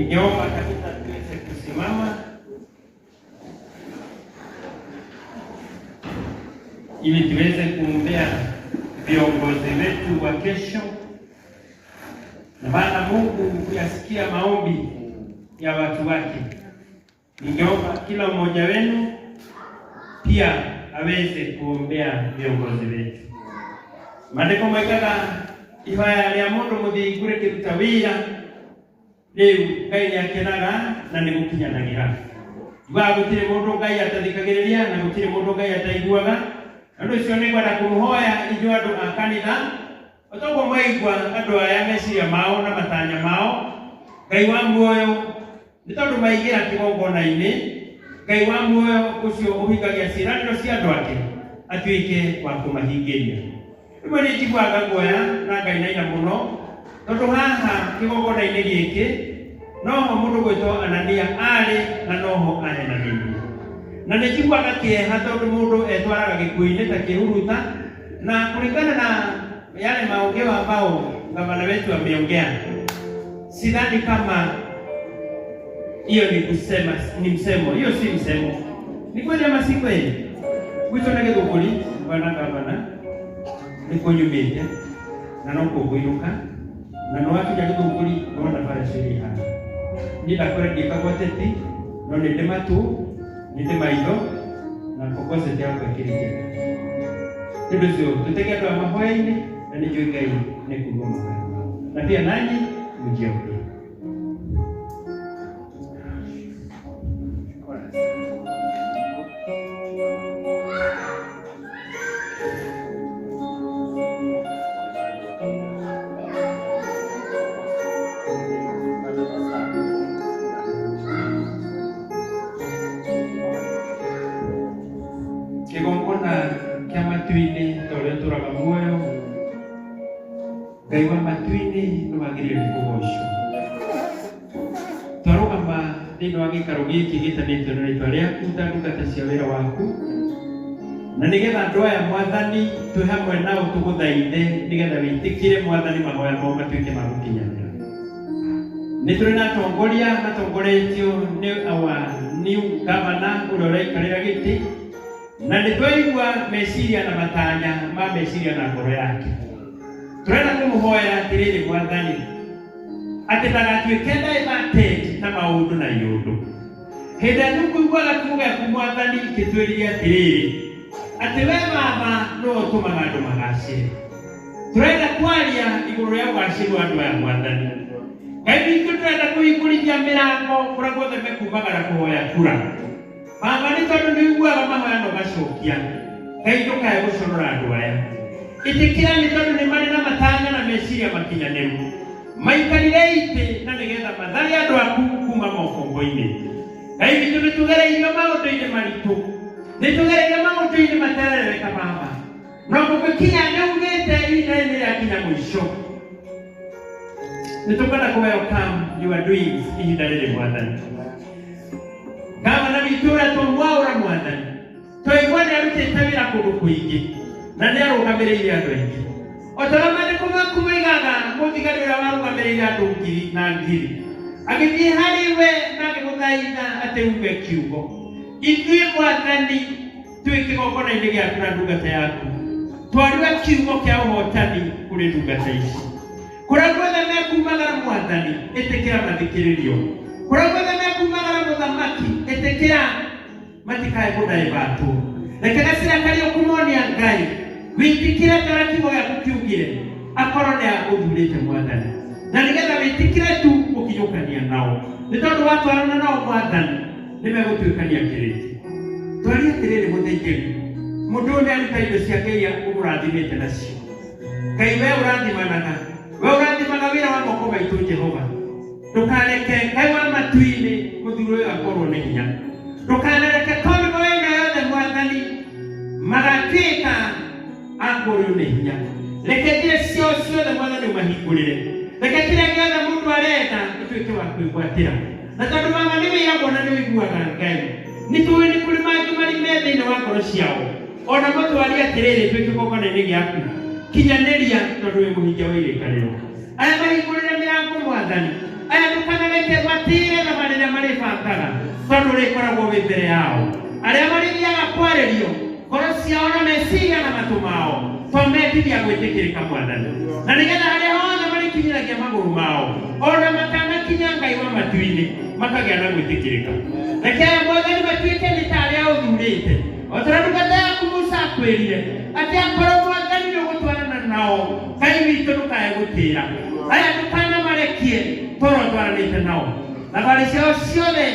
Ningeomba kabisa tuweze kusimama ili tuweze kuombea viongozi wetu wa kesho, na maana Mungu yasikia maombi ya watu wake. Ningeomba kila mmoja wenu pia aweze kuombea viongozi wetu. Maandiko mwekaga ihaya ya mundu muthingure kiruta wira riu Ngai akenaga na ni gukinyanagira. Iwa gutire mundu Ngai atathikagiriria na gutire mundu Ngai ataiguaga. Andu icio ni gwada kumuhoya inyuĩ andu a kanitha otogwo mwaigua andu aya meciria mao na matanya mao. Ngai wa muoyo ni tondu maigira kigongona-ini, Ngai wa muoyo ucio uhingagia ciĩranĩro cia andu ake atuĩke wa kũmahingiria. Rĩmwe nĩ njiguaga guoya na ngainaina mũno tondu haha kigongona-ini gĩkĩ noho mũndũ gwĩtwo Anania arĩ na noho ahenagĩirie. Na nĩ njiguaga kĩeha tondu mũndũ etwaraga gĩkuũ-inĩ ta kĩhuruta, na kũringana na yale maongeo ambao gavana wetu ameongea, sidhani kama hiyo ni kusema, ni msemo. Hiyo si msemo. Ni kweli ama si kweli? Wito na gĩthũngũri bwana gavana ni kunyumĩte na no kũgũiruka na no akinya gĩthũngũri ona bara ciri haha. Ni ndakore ndikagwateti no nĩ ndĩ matu nĩ ndĩ maitho na kokosete yako ĩkĩrĩkĩra. Nĩ ũndũ ũcio tũtege andũ a mahoya-inĩ na nĩ njũĩ Ngai nĩ kugumaga. Na pia nanyi mjiombee. Kigongona kia matu-inĩ torĩa tũraga muoyo, Ngai wa matu-inĩ nĩwagĩrĩire kũgocwo. Twarũgama thĩinĩ wa gĩikaro gĩkĩ gĩtanĩtio na rĩĩtwa rĩaku ta ndungata cia wĩra waku, na nĩgetha andũ aya Mwathani twĩ hamwe nao tũgũthaithe nĩgetha wĩtĩkĩre Mwathani mahoya mao matuĩke ma gũkinyanĩra. Nĩ tũrĩ na atongoria matongoretio nĩ our new governor ũrĩa ũraikarĩra gĩtĩ, na nĩ twaigua meciria na matanya ma meciria na ngoro yake. Tũrenda kũmũhoya atĩrĩrĩ Mwathani atĩ ndagatuĩke diverted na maũndũ na iũndũ. Hĩndĩ ĩrĩa tũkũiguaga kiugo gĩaku Mwathani gĩtwĩrire atĩrĩrĩ atĩ we Baba nĩwe ũtũmaga andũ magacĩre. Tũrenda kwaria igũrũ rĩa ũgacĩru wa andũ aya Mwathani. Ngai witũ tũrenda kũhingũrithia mĩrango kũrĩa guothe mekumagara kũhoya kura. Baba nĩ tondũ nĩ ũiguaga mahoya na ũgacokia. Ngai ndũkae gũconora andũ aya. Ĩtĩkĩra nĩ tondũ nĩ marĩ na matanya na meciria makinyanĩru. Maikarire itĩ na nĩgetha mathare andũ aku kuma mokombo-inĩ. Ngai witũ nĩ tũgereire maũndũ-inĩ maritũ. Nĩ tũgereire maũndũ-inĩ materereka Baba. No gũgĩkinya nĩ ugĩte ihinda nĩ rĩakinya mũico. Nĩ tũkwenda kũ-welcome your doings ihinda rĩrĩ Mwathani. Gavana witũ ũrĩa twamwaũra Mwathani, twaigua nĩ arutĩte wĩra kũndũ kũingĩ na nĩ arũgamĩrĩire andũ aingĩ. O ta ũrĩa maandĩko maku moigaga mũthigari ũrĩa warũgamĩrĩire andũ ngiri na ngiri agĩthiĩ harĩ we na agĩgũthaitha atĩ uge kiugo. Ithuĩ Mwathani twĩ kĩgongona-inĩ gĩaku na ndungata yaku, twarua kiugo kĩa ũhotani kũrĩ ndungata ici. Kũrĩa guothe mekumagara Mwathani, ĩtĩkĩra mathikĩrĩrio. Kũrĩa guothe mekumagara Mũthamaki, ĩtĩkĩra matikae gũdaivatwo. Reke gacĩra karĩa ũkũmonia Ngai wĩtĩkĩre ta kiugo gĩaku kiugire akorwo nĩ agũthurĩte Mwathani, na nĩgetha wĩtĩkĩre tu ũkinyũkania nao. Nĩ tondũ watwarana nao Mwathani nĩ megũtuĩkania kĩrĩti. Twaria atĩrĩrĩ mũthĩnjĩri, mũndũ ũyũ nĩ aruta indo ciake iria ũmũrathimĩte nacio. Ngai we ũrathimanaga, we ũrathimaga wĩra wa moko maitũ Jehova. Ndũkareke Ngai wa matu-inĩ mũthuri ũyũ akorwo nĩ hinya. Ndũkanareke komigo ĩno yothe Mwathani magatuĩka akũrĩo nĩ hinya. Reke njĩra ciao ciothe Mwathani ũmahingũrĩre. Reke kĩrĩa gĩothe mũndũ arenda gĩtuĩke wa kwĩgwatĩra. Na tondũ Baba nĩ wĩragwo na nĩ ũiguaga Ngai, nĩ tũĩ nĩ kũrĩ mangĩ marĩ me thĩinĩ wa ngoro ciao. Ona mũtwarie atĩrĩrĩ twĩ kĩgongona-inĩ gĩaku, kinyanĩria tondũ wĩ mũhingia wa irĩkanĩro. Aya mahingũrĩre mĩrango Mwathani, aya ndũkanareke mareke matire na manene mari bataga tondu rikoragwo wi mbere yao aria marithiaga kwarĩrio ngoro ciao na meciria na matu mao twametithia gwĩtĩkĩrĩka Mwathani na nĩgetha harĩa hothe marikinyĩragia magũrũ mao ona matanakinya Ngai wa matu-inĩ makagĩa na gwĩtĩkĩrĩka. Rekei Mwathani matuĩke nĩ ta arĩa ũthurĩte o ta ndungata yaku Musa akwĩrire atĩ akorwo Mwathani nĩũgũtwarana nao Ngai witũ ndũkae gũtĩĩra aya ndũkanamarekie toro twaranĩte nao na barĩ ciao ciothe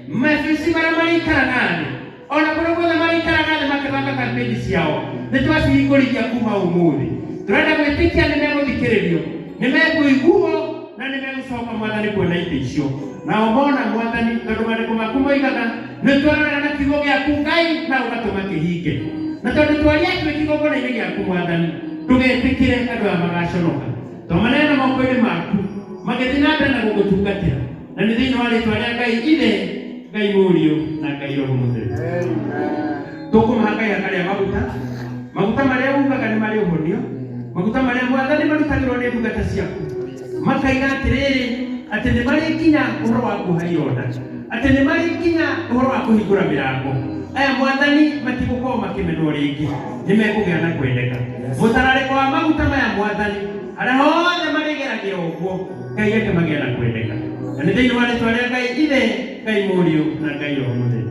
mabici marĩa marĩikara nathĩ ona kũrĩa guothe marĩikara nathĩ makĩbanga kampĩini ciao nĩtwacihingũrithia kuma ũmũthĩ. Tũrenda gwĩtĩkia nĩmegũthikĩrĩrio nĩmekũiguo na nĩmegũcoka Mwathani kuona itĩ icio nao mona Mwathani tondũ maandĩko maku moigaga nĩtwarana na kiugo gĩaku Ngai na ũgatũma kĩhinge na tondũ twaria twĩ kĩgongona-inĩ gĩaku Mwathani ndũgetĩkĩre andũ aya magaconoka to manene moko-inĩ maku magĩthiĩ na mbere na gũgũtungatĩra na nĩ thĩinĩ wa rĩĩtwa rĩa Ngai Ithe Ngai Mũriũ na Ngai Roho Mũtheru. Tũkũmaha Ngai akarĩa maguta marĩa ugaga nĩ marĩ ũhonio maguta marĩa Mwathani marutagĩrwo nĩ ndungata ciaku makaiga atĩrĩrĩ atĩ nĩ marĩkinya ũhoro wa kuoha ironda atĩ nĩ marĩkinya ũhoro wa kũhingũra mĩrango aya Mwathani matigũkorwo makĩmenwo rĩngĩ nĩmekũgĩa na kwendeka. Mũtararĩko wa maguta maya Mwathani harĩa hothe marĩgeragia ũguo Ngai akĩmagĩa na kwendeka na nĩ thĩinĩ wa rĩĩtwa rĩa Ngai Ithe Ngai Mũriũ na Ngai Roho Mũtheru.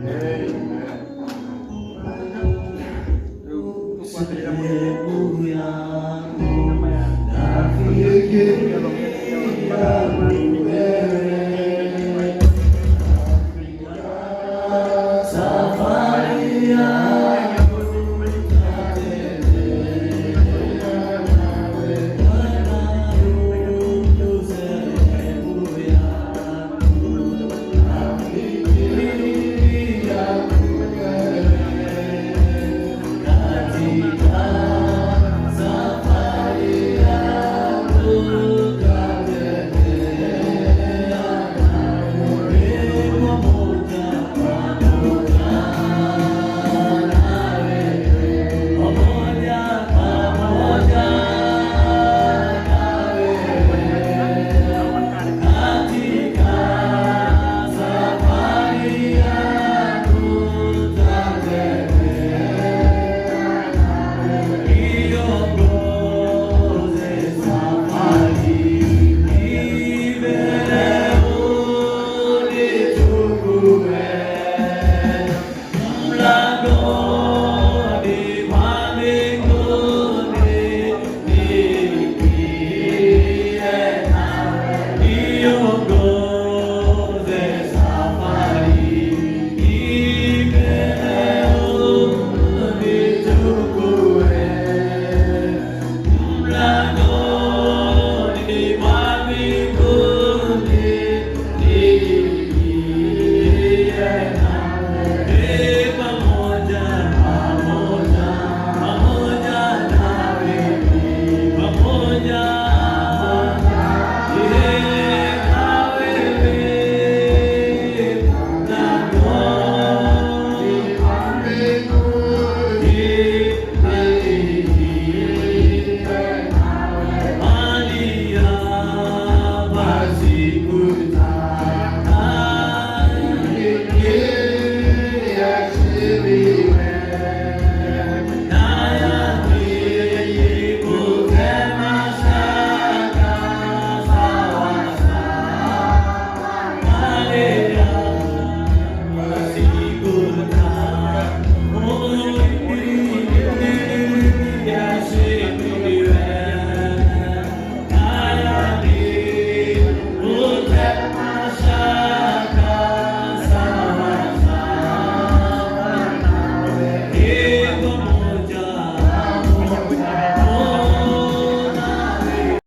Good time.